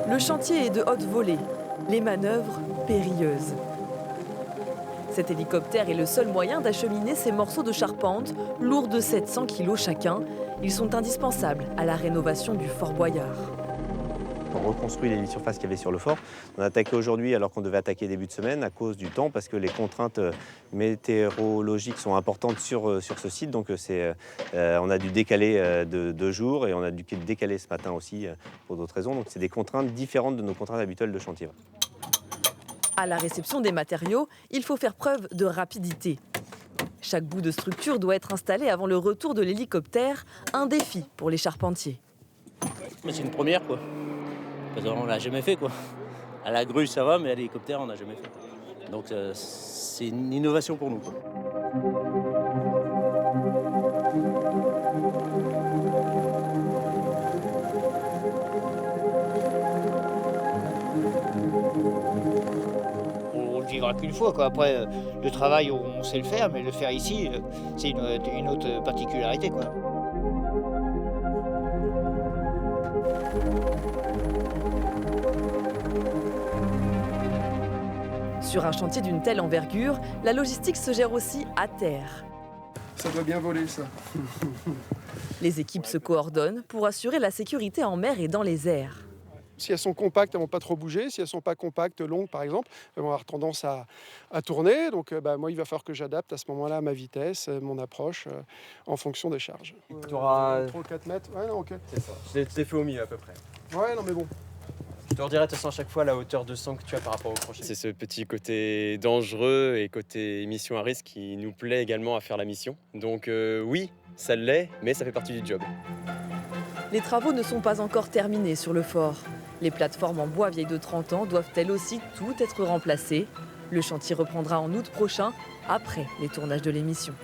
Le chantier est de haute volée, les manœuvres périlleuses. Cet hélicoptère est le seul moyen d'acheminer ces morceaux de charpente, lourds de 700 kg chacun. Ils sont indispensables à la rénovation du Fort Boyard. On reconstruit les surfaces qu'il y avait sur le fort. On a attaqué aujourd'hui alors qu'on devait attaquer début de semaine à cause du temps, parce que les contraintes météorologiques sont importantes sur ce site. Donc on a dû décaler de 2 jours et on a dû décaler ce matin aussi pour d'autres raisons. Donc c'est des contraintes différentes de nos contraintes habituelles de chantier. À la réception des matériaux, il faut faire preuve de rapidité. Chaque bout de structure doit être installé avant le retour de l'hélicoptère, un défi pour les charpentiers. C'est une première, quoi. Parce qu'on l'a jamais fait, quoi. À la grue, ça va, mais à l'hélicoptère, on n'a jamais fait. Donc c'est une innovation pour nous, quoi. On le vivra qu'une fois, quoi. Après, le travail, on sait le faire, mais le faire ici, c'est une autre particularité, quoi. Sur un chantier d'une telle envergure, la logistique se gère aussi à terre. Ça doit bien voler, ça. Les équipes se coordonnent pour assurer la sécurité en mer et dans les airs. Si elles sont compactes, elles ne vont pas trop bouger. Si elles ne sont pas compactes, longues par exemple, elles vont avoir tendance à tourner. Donc moi, il va falloir que j'adapte à ce moment-là ma vitesse, mon approche, en fonction des charges. Tu auras 3 ou 4 mètres. Ouais, non, ok. C'est ça. Je l'ai fait au milieu à peu près. Ouais, non, mais bon. Je te redirai de toute façon à chaque fois la hauteur de sang que tu as par rapport au crochet. C'est ce petit côté dangereux et côté mission à risque qui nous plaît également à faire la mission. Donc oui, ça l'est, mais ça fait partie du job. Les travaux ne sont pas encore terminés sur le fort. Les plateformes en bois vieilles de 30 ans doivent elles aussi toutes être remplacées. Le chantier reprendra en août prochain, après les tournages de l'émission.